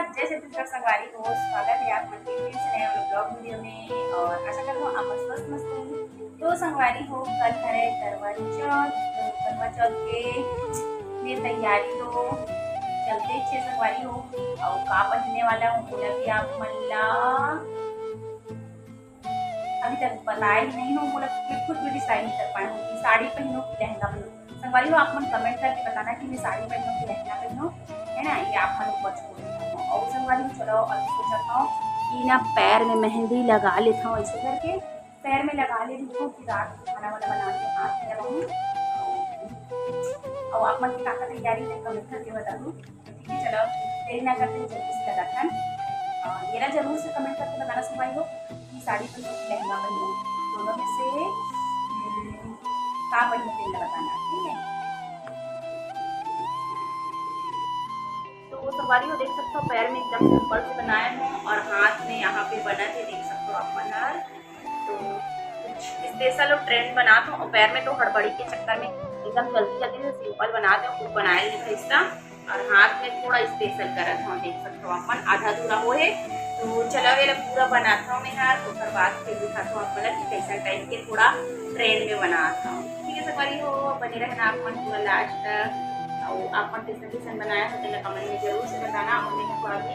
जय छत्तीसगढ़ संगवारी को स्वागत है आप मन के फिर से नए वाले ब्लॉग वीडियो में। और आशा करता हूँ आप स्वस्थ मस्त हो। तो संगवारी हो कल है करवा चौथ, तो करवा चौथ के लिए तैयारी तो चलते छे संगवारी हो। और का पहनने वाला हूँ बोला कि आप मन अभी तक बताया ही नहीं हो, बोला मैं खुद भी डिसाइड नहीं कर पाया हूँ कि साड़ी पहनो कि लहंगा पहनो। संगवारी हो आप मन कमेंट करके बताना कि मैं साड़ी पहनूं कि लहंगा पहनूं, है ना, ये आप मन ऊपर छोड़ देता हूँ। और संगवारी हो चलो अभी सोचता हूँ कि ना पैर में मेहंदी लगा लेता हूँ, ऐसे करके पैर में लगा ले रही हूँ कि रात को खाना वाना बना के हाथ में लगाऊँ। और आप मन की काका तैयारी है कमेंट करके बता दूँ। ठीक है चलो देर ना करते हैं जल्दी से लगाता है। ये ना जरूर से कमेंट करके बताना संगवारी हो कि साड़ी पहनो कि लहंगा पहनो, दोनों में से का पहनो तेल बताना, ठीक है। तो वो संगवारी हो देख सकते हो पैर में एकदम सिंपल से बनाया है और हाथ में यहाँ पे बना है, देख सकते हो आप बनार। तो कुछ स्पेशल और ट्रेंड बनाता हूँ और पैर में तो हड़बड़ी के चक्कर में एकदम जल्दी जल्दी से सिंपल बनाते हो, कुछ बनाया नहीं था और हाथ में थोड़ा स्पेशल करत हूँ, देख सकते हो अपन आधा अधूरा हो है। तो चलो ये पूरा बनाता हूँ मैं यार, उसके बाद फिर दिखाता हूँ आपको कि कैसा टाइप के थोड़ा ट्रेंड में बनाता हूँ। ठीक है संगवारी हो बने रहना आप मन पूरा लास्ट तक। और आप मन कैसे बनाया तो कमेंट में जरूर से बताना और मैं थोड़ा भी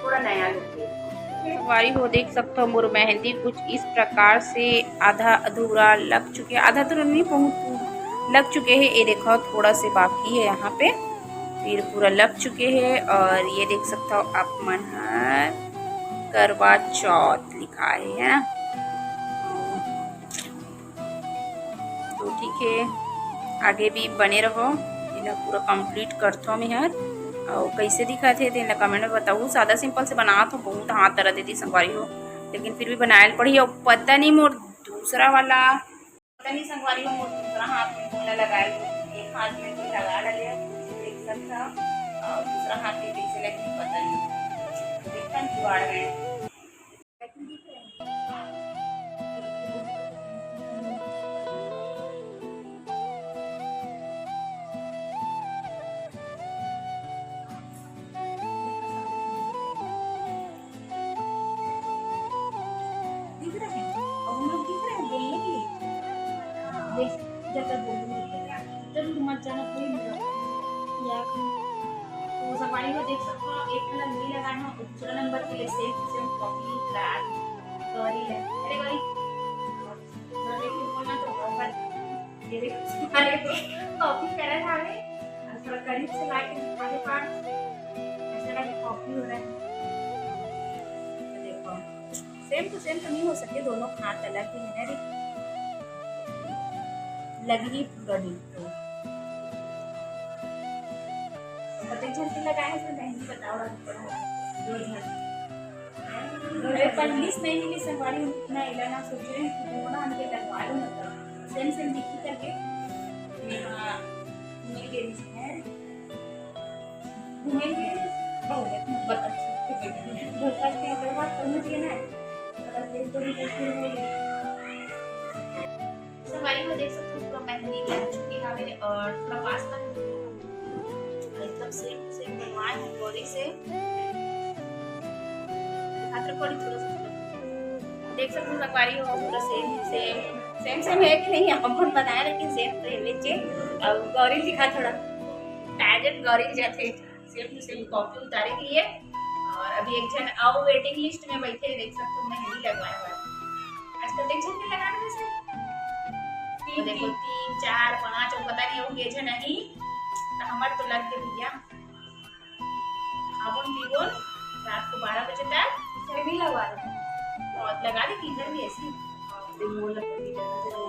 थोड़ा नया लुक है। संगवारी हो देख सकते हो मोर मेहंदी कुछ इस प्रकार से आधा अधूरा लग चुके, आधा तो नहीं बहुत लग चुके हैं, ये देखो थोड़ा से बाकी है यहाँ पे, फिर पूरा लग चुके हैं। और ये देख सकते हो आप मन करवा चौथ लिखा है ना। तो ठीक है आगे भी बने रहो, पूरा कंप्लीट करता हूँ मैं यार। और कैसे दिखा थे तेना कमेंट में बताऊँ। सादा सिंपल से बना तो बहुत हाथ तरह देती संगवारी हो, लेकिन फिर भी बनाए पड़ी। और पता नहीं मोर दूसरा वाला पता नहीं संगवारी हो मोर दूसरा हाथ में बोला लगाए, एक हाथ में भी लगा डाले देख सकता और दूसरा हाथ में कैसे लगे पता नहीं, देखता जुगाड़ में मत जाना कोई तो संगवारी हो देख सकते हो एक नंबर लगाए हैं और दूसरा नंबर के लिए सेम कॉपी ट्रैक गौरी है। अरे गौरी गौरी को बोलना तो बहुत ये देखो सारे कॉपी कर रहा है और थोड़ा करीब से लाके दिखा दे पार्ट ऐसा लगे कॉपी हो रहा है। तो देखो सेम टू सेम तो नहीं हो सकते, दोनों हाथ अलग ही है ना, लगी पूरा डिटो। पता झंडी लगाए हैं तो मेहंदी बताओ अरे 25 महीने की संगवारी इतना इला ना सोच रहे हैं कि दोनों हमके लगवा लो, मतलब सेम सेम दिखी करके मिल गई है घूमेंगे बहुत बता धोखा के अगर बात करनी चाहिए ना अगर फिर तो नहीं हो गई। संगवारी को देख सकते हो पूरा मेहंदी लग चुकी है मेरे और थोड़ा पास तक एकदम सेम बनवाए हैं गौरी से हाथ रखो थोड़ा सा देख सकते हो संगवारी हो पूरा सेम है कि नहीं अपन बनाया लेकिन सेम तो नीचे और गौरी दिखा थोड़ा टाइजन गौरी जाते सेम टू सेम कॉपी उतारे के लिए। और अभी एक जन आओ वेटिंग लिस्ट में बैठे देख सकते हो मेहंदी लगवाया हुआ आजकल देख झंडी लगाने में से देखो 3 4 5 और पता नहीं होंगे जन नहीं तो हमारे तो लग के भैया खाबोन पीबोन रात को 12 बजे तक फिर भी लगवा दे और लगा दे किधर भी ऐसी रिमोट लग तो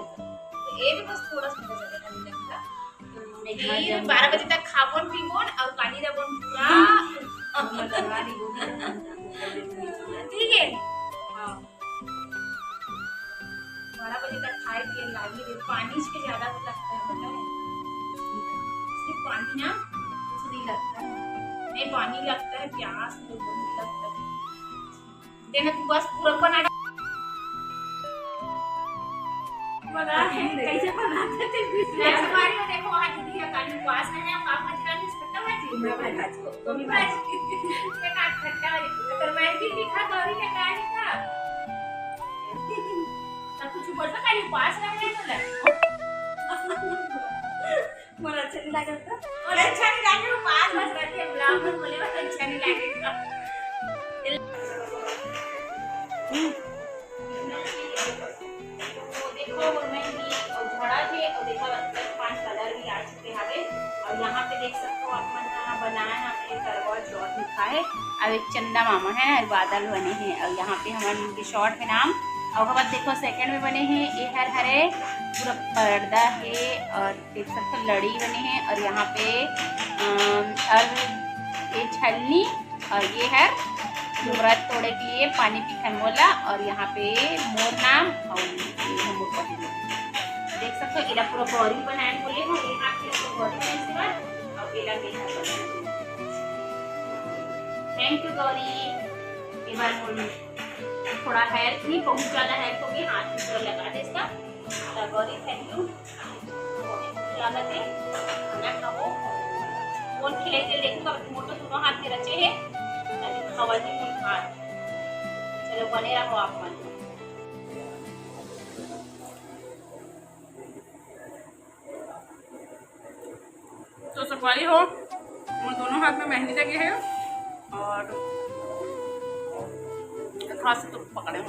ये भी बस थोड़ा सा जगह नहीं लगता ये 12 बजे तक खाबोन पीबोन और पानी रबोन पूरा ठीक है। हाँ 12 बजे तक खाए पिए लागी पानी इसके ज्यादा लगता है, मतलब सिर्फ पानी ना कुछ नहीं लगता है, नहीं पानी लगता है प्यास नहीं लगता है देना तू बस पूरा बना कैसे बनाते थे देखो वहाँ दीदी का काली पास है ना पापा जी का पता है तो मैं भी दिखा गौरी ने कहा था तब कुछ बोल रहा है पास रहने तो मुझे अच्छा नहीं लगा था और अच्छा नहीं लगा वो पास बस रहते हैं ब्लॉग में बोले बस अच्छा नहीं लगेगा तो देखो मेहंदी और झड़ा थे और देखो 5 कलर भी आ चुके हैं और यहाँ पे देख सकते हो अपन बनाया है हमने करवा चौथ लिखा है अब एक चंदा मामा है और बादल बने हैं और यहाँ पे हमारे शॉर्ट में नाम और बाद देखो सेकंड में बने हैं ये हरे पूरा पर्दा है और देख सकते हो लड़ी बने हैं और यहाँ पे और ये छलनी और ये है व्रत तोड़े के लिए पानी पी खनमोला और यहाँ पे मोर नाम और देख सकते हो इला पूरा गौरी बनाए बोले हैं ये हाथ से गौरी बनाने के बाद और इला के हाथ थैंक यू गौरी एक बार थोड़ा हेयर नहीं बहुत ज़्यादा हेयर तो भी हाथ में थोड़ा लगा दे इसका तो गौरी थैंक यू स्वागत है खाना खाओ कौन खिलाई दे देखो मोटो दोनों हाथ में रचे हैं ताकि खवाजी मुझ हाथ चलो बने रहो आप मन तो सफाई हो और दोनों हाथ में मेहंदी लगी है और हाथ से तो पकड़े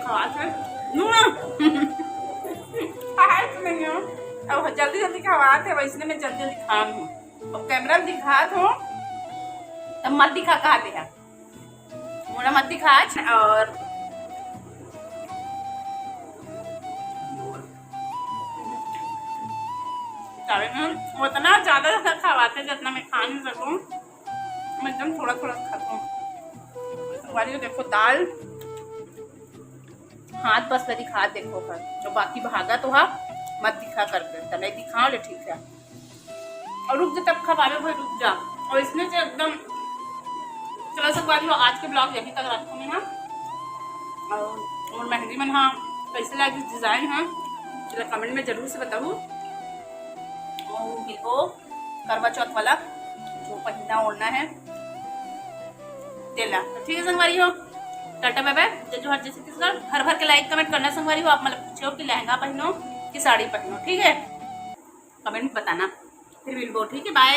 खवास है अब जल्दी जल्दी खवात है वैसे मैं जल्दी जल्दी खा हूँ अब कैमरा में दिखा हो तब मत दिखा कहा दिया मोड़ा मत दिखा और उतना ज़्यादा खवाते जितना मैं खा नहीं सकूँ मैं एकदम थोड़ा थोड़ा खाता हूँ देखो दाल हाथ बस दिखा देखो कर जो बाकी भागा तो हा मत दिखा करके तब नहीं दिखा ले ठीक है और रुक जा तब खवावे भाई रुक जा और इसमें से एकदम चलो सब बात आज के ब्लॉग यहीं तक रखूँ मैं हाँ और मेहंदी में हाँ कैसे लगी डिज़ाइन है चलो कमेंट में ज़रूर से बताऊँ को करवा चौथ वाला जो पहनना ओढ़ना है तेला ठीक है संगवारी हो टाटा बाय बाय जो हर जैसे किसी हर भर के लाइक कमेंट करना संगवारी हो आप मतलब पूछो कि लहंगा पहनो कि साड़ी पहनो ठीक है कमेंट बताना फिर मिलबो ठीक है बाय।